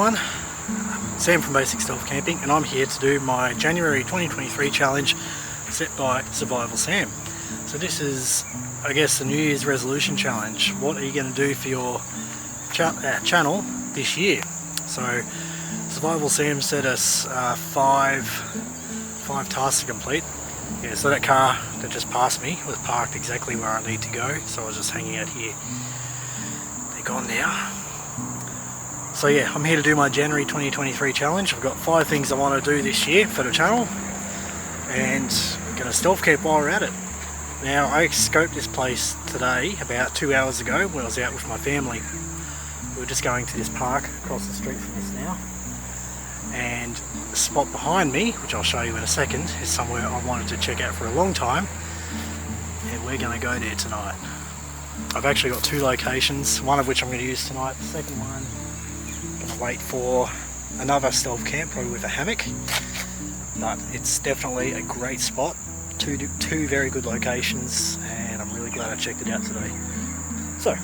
everyone, Sam from Basic Stealth Camping, and I'm here to do my January 2023 challenge set by Survival Sam. So this is, I guess, the New Year's resolution challenge. What are you going to do for your channel this year? So Survival Sam set us five tasks to complete. Yeah, so that car that just passed me was parked exactly where I need to go, so I was just hanging out here. They're gone now. So yeah, I'm here to do my January 2023 challenge. I've got 5 things I want to do this year for the channel, and I'm going to stealth camp while we're at it. Now, I scoped this place today about 2 hours ago when I was out with my family. We were just going to this park across the street from us now, and the spot behind me, which I'll show you in a second, is somewhere I wanted to check out for a long time, and we're going to go there tonight. I've actually got 2 locations, one of which I'm going to use tonight. The second one, I'm going to wait for another stealth camp, probably with a hammock, but it's definitely a great spot. Two very good locations, and I'm really glad I checked it out today. So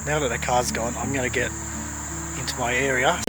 now that the car's gone, I'm going to get into my area.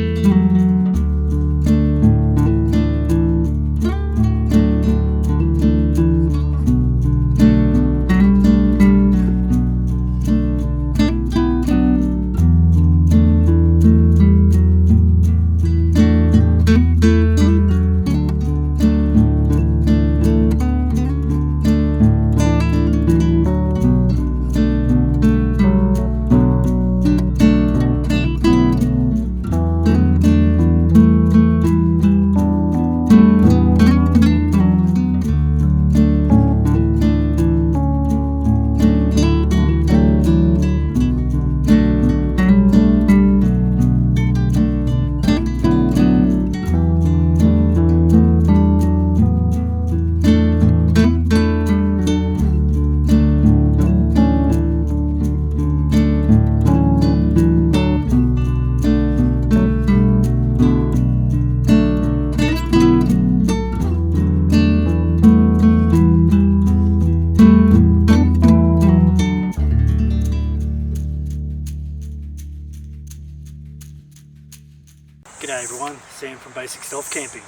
G'day everyone, Sam from Basic Stealth Camping.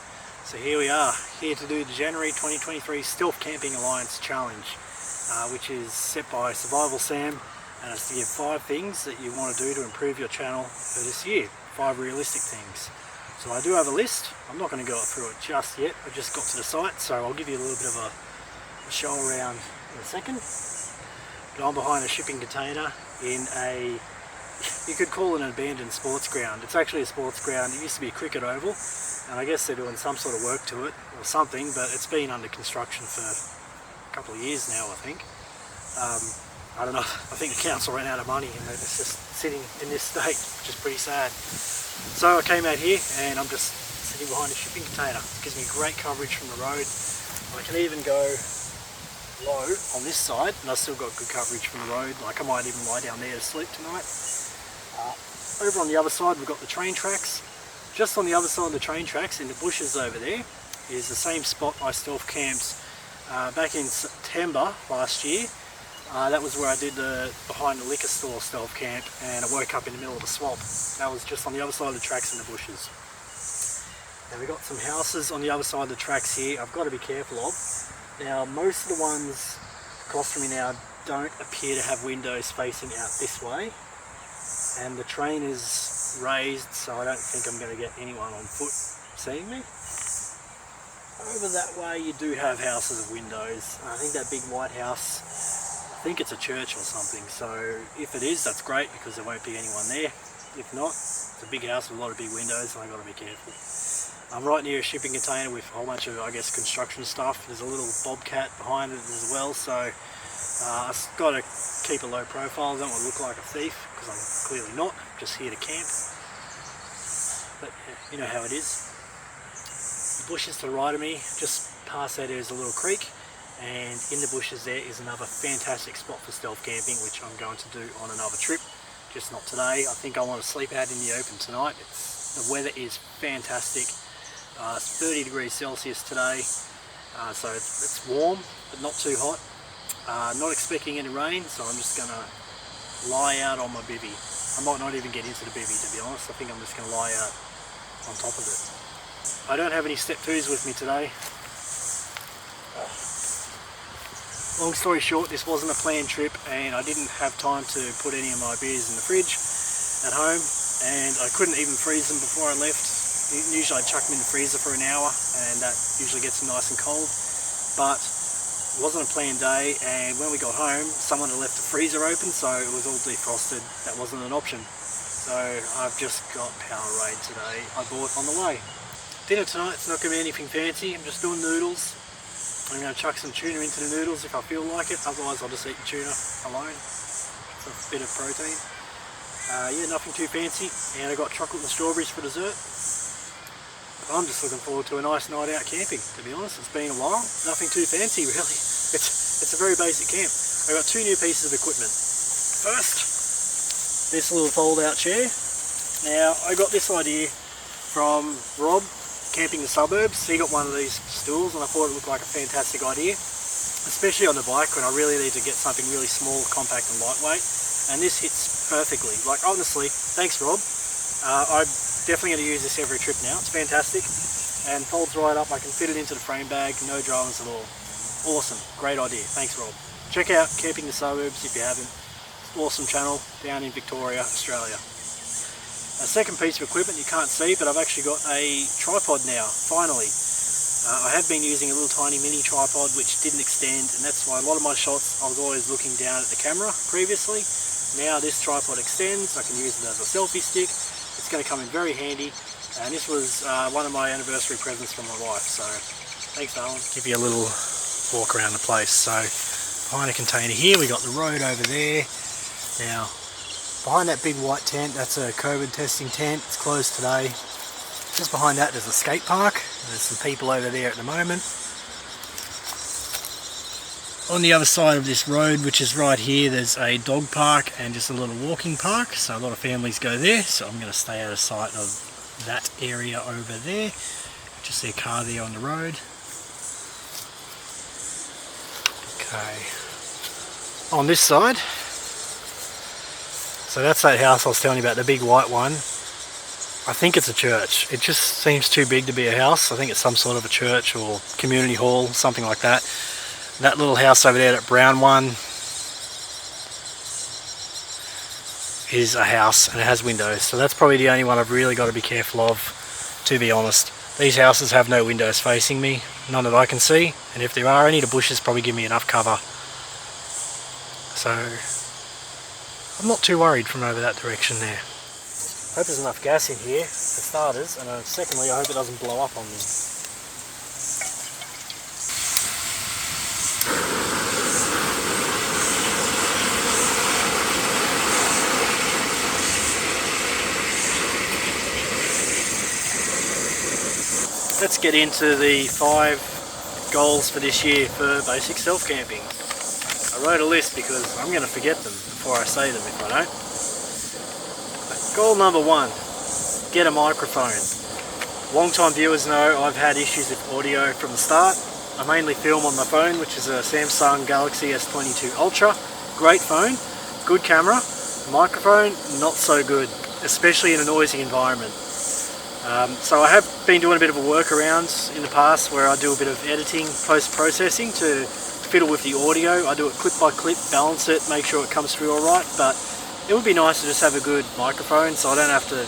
So here we are, here to do the January 2023 Stealth Camping Alliance Challenge, which is set by Survival Sam, and it's to give 5 things that you want to do to improve your channel for this year. 5 realistic things. So I do have a list. I'm not going to go through it just yet. I just got to the site, so I'll give you a little bit of a show around in a second. But I'm behind a shipping container in a, you could call it an abandoned sports ground. It's actually a sports ground. It used to be a cricket oval, and I guess they're doing some sort of work to it or something, but it's been under construction for a couple of years now, I think. I don't know, I think the council ran out of money and it's just sitting in this state, which is pretty sad. So I came out here and I'm just sitting behind a shipping container. It gives me great coverage from the road. I can even go low on this side and I've still got good coverage from the road. Like I might even lie down there to sleep tonight. Over on the other side we've got the train tracks. Just on the other side of the train tracks in the bushes over there is the same spot I stealth camped back in September last year. That was where I did the behind the liquor store stealth camp, and I woke up in the middle of the swamp. That was just on the other side of the tracks in the bushes. Now we've got some houses on the other side of the tracks here I've got to be careful of. Now most of the ones across from me now don't appear to have windows facing out this way, and the train is raised, so I don't think I'm going to get anyone on foot seeing me. Over that way you do have houses with windows. I think that big white house, I think it's a church or something, so if it is, that's great because there won't be anyone there. If not, it's a big house with a lot of big windows and I've got to be careful. I'm right near a shipping container with a whole bunch of, I guess, construction stuff. There's a little bobcat behind it as well, so I've got to keep a low profile. I don't want to look like a thief because I'm clearly not, just here to camp. But yeah, you know how it is. The bushes to the right of me, just past that there's a little creek, and in the bushes there is another fantastic spot for stealth camping, which I'm going to do on another trip, just not today. I think I want to sleep out in the open tonight. The weather is fantastic. 30 degrees Celsius today, so it's warm but not too hot. Not expecting any rain, so I'm just going to lie out on my bivvy. I might not even get into the bivvy, to be honest. I think I'm just going to lie out on top of it. I don't have any step 2s with me today. Long story short, this wasn't a planned trip and I didn't have time to put any of my beers in the fridge at home, and I couldn't even freeze them before I left. Usually I'd chuck them in the freezer for an hour and that usually gets them nice and cold, but it wasn't a planned day, and when we got home someone had left the freezer open, so it was all defrosted. That wasn't an option. So I've just got Powerade today, I bought on the way. Dinner tonight's not going to be anything fancy, I'm just doing noodles. I'm going to chuck some tuna into the noodles if I feel like it, otherwise I'll just eat the tuna alone. It's a bit of protein. Yeah, nothing too fancy, and I got chocolate and strawberries for dessert. I'm just looking forward to a nice night out camping, to be honest. It's been a while, nothing too fancy really. It's a very basic camp. I've got 2 new pieces of equipment. First, this little fold out chair. Now, I got this idea from Rob, camping the suburbs. He got one of these stools and I thought it looked like a fantastic idea, especially on the bike when I really need to get something really small, compact and lightweight, and this hits perfectly. Like, honestly, thanks Rob. I'm definitely going to use this every trip now. It's fantastic and folds right up. I can fit it into the frame bag, no dramas at all. Awesome, great idea, thanks Rob. Check out Camping the Suburbs if you haven't. Awesome channel down in Victoria, Australia. A second piece of equipment you can't see, but I've actually got a tripod now, finally. I have been using a little tiny mini tripod which didn't extend, and that's why a lot of my shots I was always looking down at the camera previously. Now this tripod extends, I can use it as a selfie stick. It's going to come in very handy, and this was one of my anniversary presents from my wife, so thanks darling. Give you a little walk around the place. So behind a container here we got the road over there. Now behind that big white tent, that's a COVID testing tent. It's closed today. Just behind that there's a skate park. There's some people over there at the moment. On the other side of this road, which is right here, there's a dog park and just a little walking park. So a lot of families go there. So I'm going to stay out of sight of that area over there. Just see a car there on the road. Okay. On this side, so that's that house I was telling you about, the big white one. I think it's a church. It just seems too big to be a house. I think it's some sort of a church or community hall, something like that. That little house over there, that brown one, is a house and it has windows. So that's probably the only one I've really got to be careful of, to be honest. These houses have no windows facing me, none that I can see. And if there are any, the bushes probably give me enough cover. So I'm not too worried from over that direction there. I hope there's enough gas in here for starters, and secondly I hope it doesn't blow up on me. Let's get into the 5 goals for this year for basic self-camping. I wrote a list because I'm going to forget them before I say them if I don't. Goal number 1, get a microphone. Long-time viewers know I've had issues with audio from the start. I mainly film on my phone, which is a Samsung Galaxy S22 Ultra. Great phone, good camera. Microphone, not so good, especially in a noisy environment. So I have been doing a bit of a workaround in the past where I do a bit of editing, post-processing to fiddle with the audio. I do it clip by clip, balance it, make sure it comes through alright, but it would be nice to just have a good microphone so I don't have to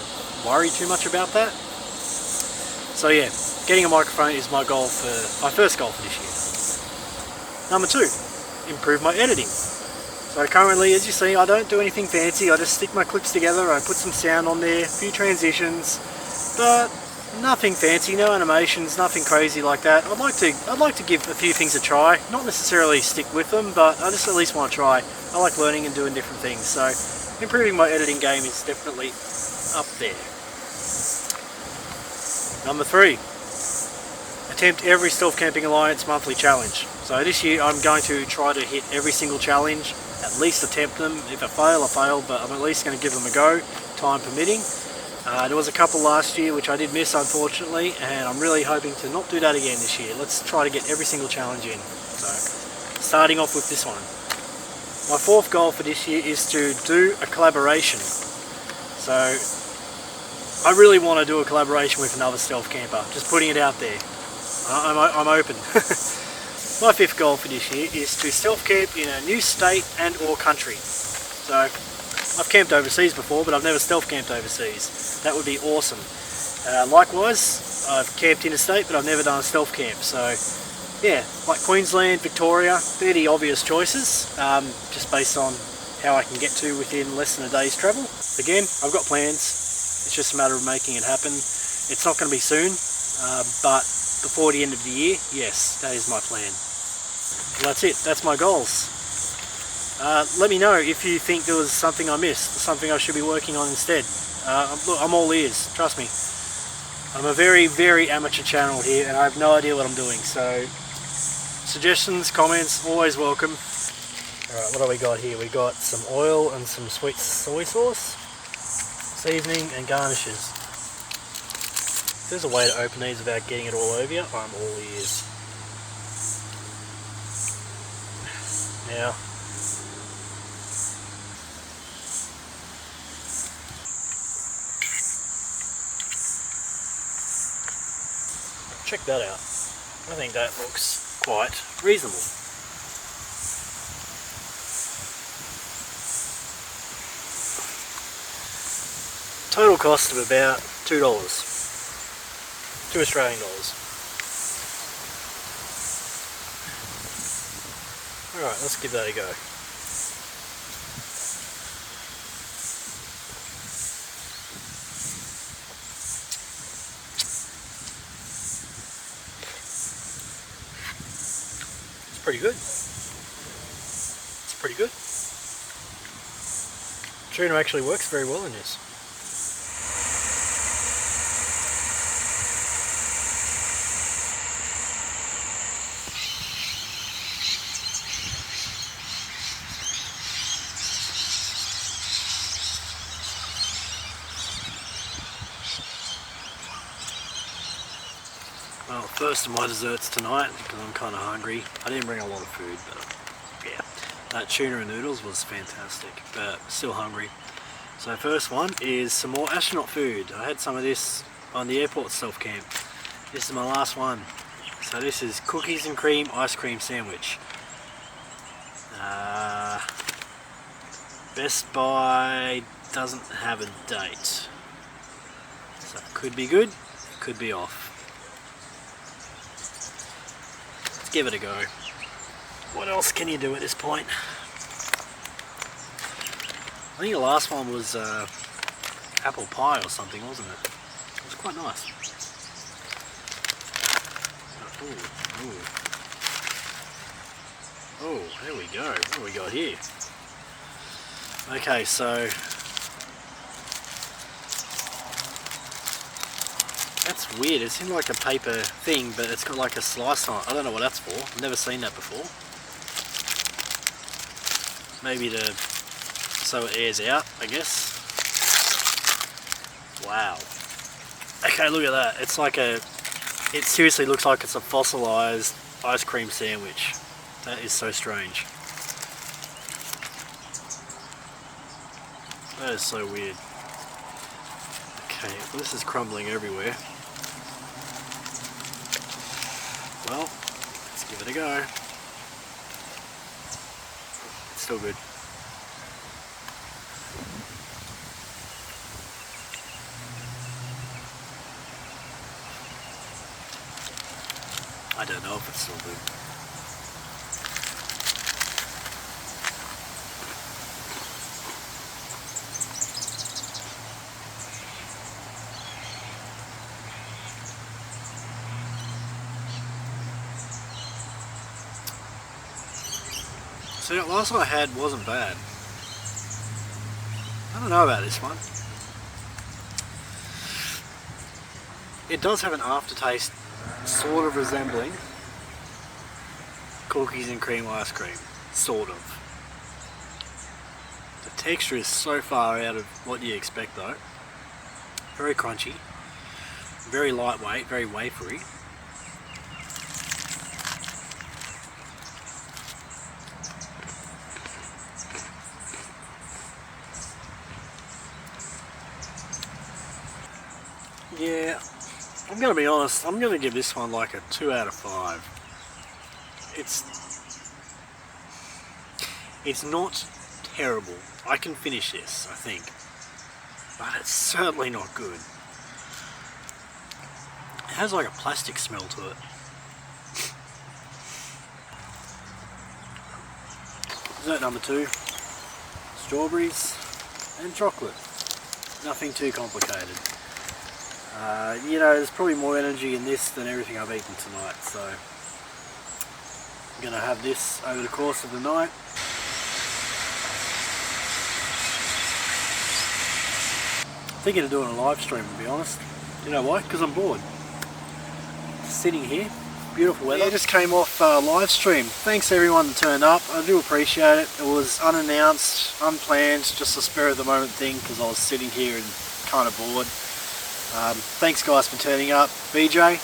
worry too much about that. So yeah, getting a microphone is my goal for my first goal for this year. Number 2, improve my editing. So currently, as you see, I don't do anything fancy. I just stick my clips together, I put some sound on there, a few transitions, but nothing fancy, no animations, nothing crazy like that. I'd like to give a few things a try, not necessarily stick with them, but I just at least want to try. I like learning and doing different things, so improving my editing game is definitely up there. Number 3, attempt every Stealth Camping Alliance monthly challenge. So this year I'm going to try to hit every single challenge, at least attempt them. If I fail, I fail, but I'm at least going to give them a go, time permitting. There was a couple last year which I did miss unfortunately, and I'm really hoping to not do that again this year. Let's try to get every single challenge in. So starting off with this one. My 4th goal for this year is to do a collaboration. So I really want to do a collaboration with another stealth camper. Just putting it out there. I'm open. My 5th goal for this year is to stealth camp in a new state and or country. So I've camped overseas before, but I've never stealth camped overseas. That would be awesome. Likewise, I've camped interstate, but I've never done a stealth camp. So yeah, like Queensland, Victoria, they're the obvious choices, just based on how I can get to within less than a day's travel. Again, I've got plans. It's just a matter of making it happen. It's not going to be soon, but before the end of the year, yes, that is my plan. Well, that's it. That's my goals. Let me know if you think there was something I missed, something I should be working on instead. Look, I'm all ears, trust me. I'm a very, very amateur channel here and I have no idea what I'm doing, so suggestions, comments, always welcome. Alright, what do we got here? We got some oil and some sweet soy sauce, seasoning and garnishes. If there's a way to open these without getting it all over you, I'm all ears. Now, check that out. I think that looks quite reasonable. Total cost of about $2. $2 Australian dollars. Alright, let's give that a go. It's pretty good. It's pretty good. Tuna actually works very well in this. Well, first of my desserts tonight, because I'm kind of hungry. I didn't bring a lot of food, but yeah, that tuna and noodles was fantastic, but still hungry. So first one is some more astronaut food. I had some of this on the airport stealth camp. This is my last one. So this is cookies and cream ice cream sandwich. Best Buy doesn't have a date. So it could be good, it could be off. Give it a go. What else can you do at this point? I think the last one was apple pie or something, wasn't it? It was quite nice. Ooh, ooh. Oh, there we go. What do we got here? Okay, so that's weird. It seems like a paper thing, but it's got like a slice on it. I don't know what that's for. I've never seen that before. Maybe so it airs out, I guess. Wow. Okay, look at that. It's like it seriously looks like it's a fossilized ice cream sandwich. That is so strange. That is so weird. Okay, well, this is crumbling everywhere. Well, let's give it a go. It's still good. I don't know if it's still good. So that last one I had wasn't bad. I don't know about this one. It does have an aftertaste sort of resembling cookies and cream ice cream. Sort of. The texture is so far out of what you expect though. Very crunchy. Very lightweight, very wafery. Yeah, I'm going to be honest, I'm going to give this one like a 2 out of 5. It's not terrible. I can finish this, I think. But it's certainly not good. It has like a plastic smell to it. Dessert number 2. Strawberries and chocolate. Nothing too complicated. You know, there's probably more energy in this than everything I've eaten tonight, so I'm going to have this over the course of the night. Thinking of doing a live stream, to be honest. You know why? Because I'm bored. Sitting here, beautiful weather. Yeah, just came off live stream. Thanks everyone that turned up. I do appreciate it. It was unannounced, unplanned, just a spur of the moment thing because I was sitting here and kind of bored. Thanks guys for turning up. BJ.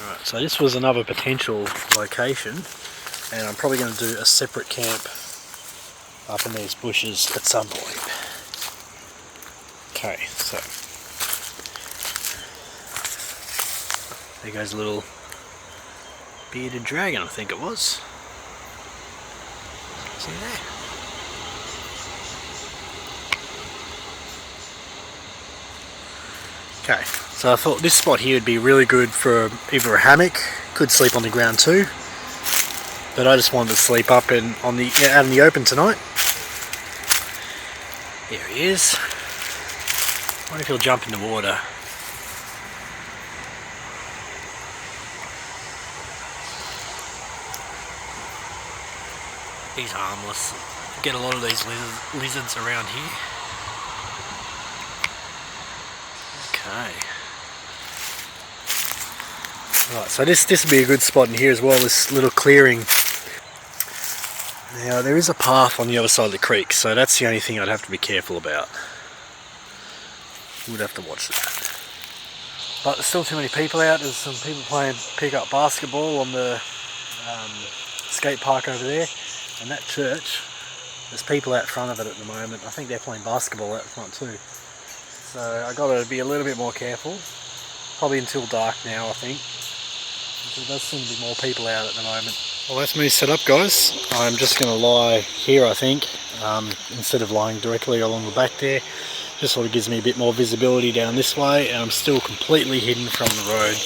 Alright, so this was another potential location, and I'm probably going to do a separate camp up in these bushes at some point. Okay, so there goes a little bearded dragon, I think it was. See there? Okay, so I thought this spot here would be really good for either a hammock, could sleep on the ground too, but I just wanted to sleep up and out in the open tonight. There he is. I wonder if he'll jump in the water. He's harmless. Get a lot of these lizards around here. Okay. Right, so this would be a good spot in here as well, this little clearing. Now there is a path on the other side of the creek, so that's the only thing I'd have to be careful about. Would have to watch that. But there's still too many people out. There's some people playing pick-up basketball on the skate park over there. And that church, there's people out front of it at the moment. I think they're playing basketball out front too. So I got to be a little bit more careful. Probably until dark now, I think. There does seem to be more people out at the moment. Well, that's me set up, guys. I'm just going to lie here, I think, instead of lying directly along the back there. Just sort of gives me a bit more visibility down this way, and I'm still completely hidden from the road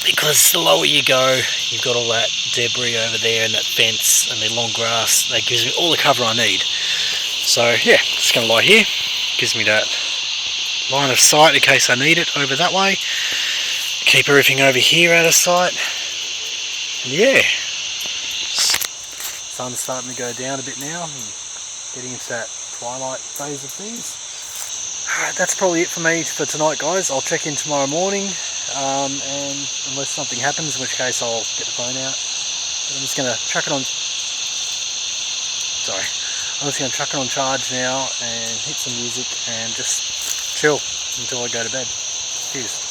because the lower you go, you've got all that debris over there and that fence and the long grass. That gives me all the cover I need. So yeah, just going to lie here. Gives me that line of sight in case I need it over that way. Keep everything over here out of sight. And yeah, sun's starting to go down a bit now. I'm getting into that twilight phase of things. Alright, that's probably it for me for tonight, guys. I'll check in tomorrow morning, and unless something happens, in which case I'll get the phone out. But I'm just going to chuck it on. Sorry, I'm just going to chuck it on charge now and hit some music and just chill until I go to bed. Cheers.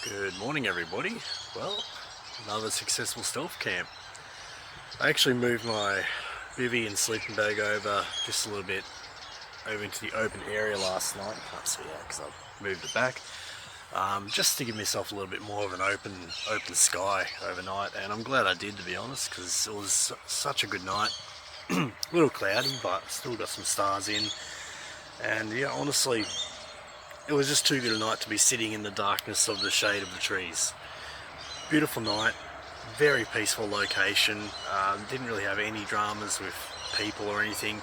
Good morning everybody. Well, another successful stealth camp. I actually moved my bivvy and sleeping bag over just a little bit over into the open area last night. Can't see that because I've moved it back. Just to give myself a little bit more of an open sky overnight, and I'm glad I did, to be honest, because it was such a good night. A little cloudy, but still got some stars in, and yeah, honestly, it was just too good a night to be sitting in the darkness of the shade of the trees. Beautiful night, very peaceful location. Didn't really have any dramas with people or anything.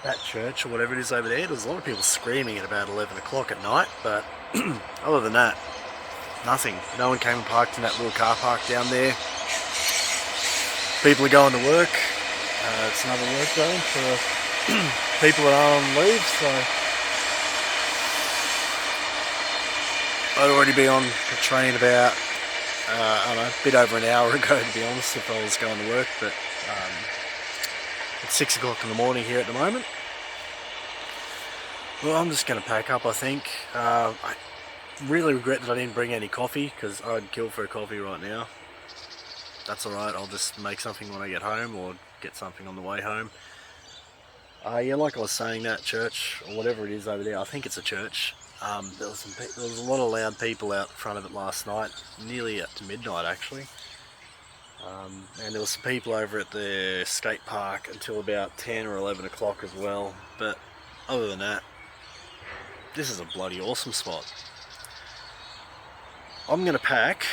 That church or whatever it is over there, there's a lot of people screaming at about 11 o'clock at night, but other than that, nothing. No one came and parked in that little car park down there. People are going to work. It's another work day for people that are on leave, so I'd already be on the train about I don't know, a bit over an hour ago, to be honest, if I was going to work, but it's 6 o'clock in the morning here at the moment. Well, I'm just going to pack up, I think. I really regret that I didn't bring any coffee, because I'd kill for a coffee right now. That's alright, I'll just make something when I get home, or get something on the way home. Yeah, like I was saying, that church, or whatever it is over there, I think it's a church. There was a lot of loud people out front of it last night, nearly up to midnight actually. And there was some people over at the skate park until about 10 or 11 o'clock as well. But other than that, this is a bloody awesome spot. I'm going to pack.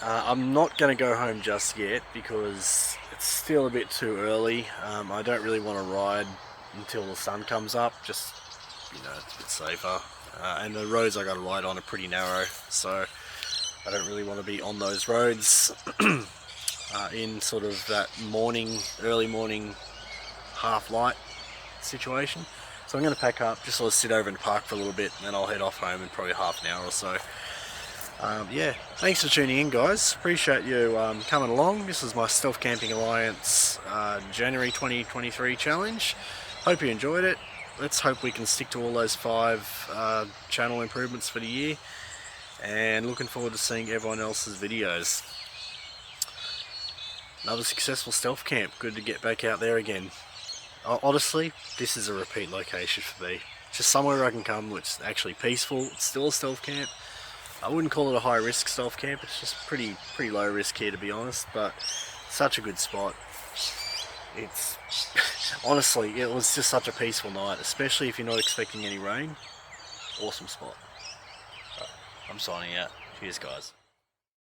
I'm not going to go home just yet because it's still a bit too early. I don't really want to ride until the sun comes up, just, you know, it's a bit safer. And the roads I got to ride on are pretty narrow, so I don't really want to be on those roads in sort of that early morning half light situation. So I'm going to pack up, just sort of sit over in the park for a little bit, and then I'll head off home in probably half an hour or so. Yeah, thanks for tuning in, guys. Appreciate you coming along. This is my Stealth Camping Alliance January 2023 challenge. Hope you enjoyed it. Let's hope we can stick to all those 5 channel improvements for the year, and looking forward to seeing everyone else's videos. Another successful stealth camp. Good to get back out there again. Honestly, this is a repeat location for me. Just somewhere I can come which is actually peaceful. It's still a stealth camp. I wouldn't call it a high risk stealth camp. It's just pretty low risk here, to be honest, but such a good spot. It's honestly, it was just such a peaceful night, especially if you're not expecting any rain. Awesome spot. I'm signing out. Cheers, guys.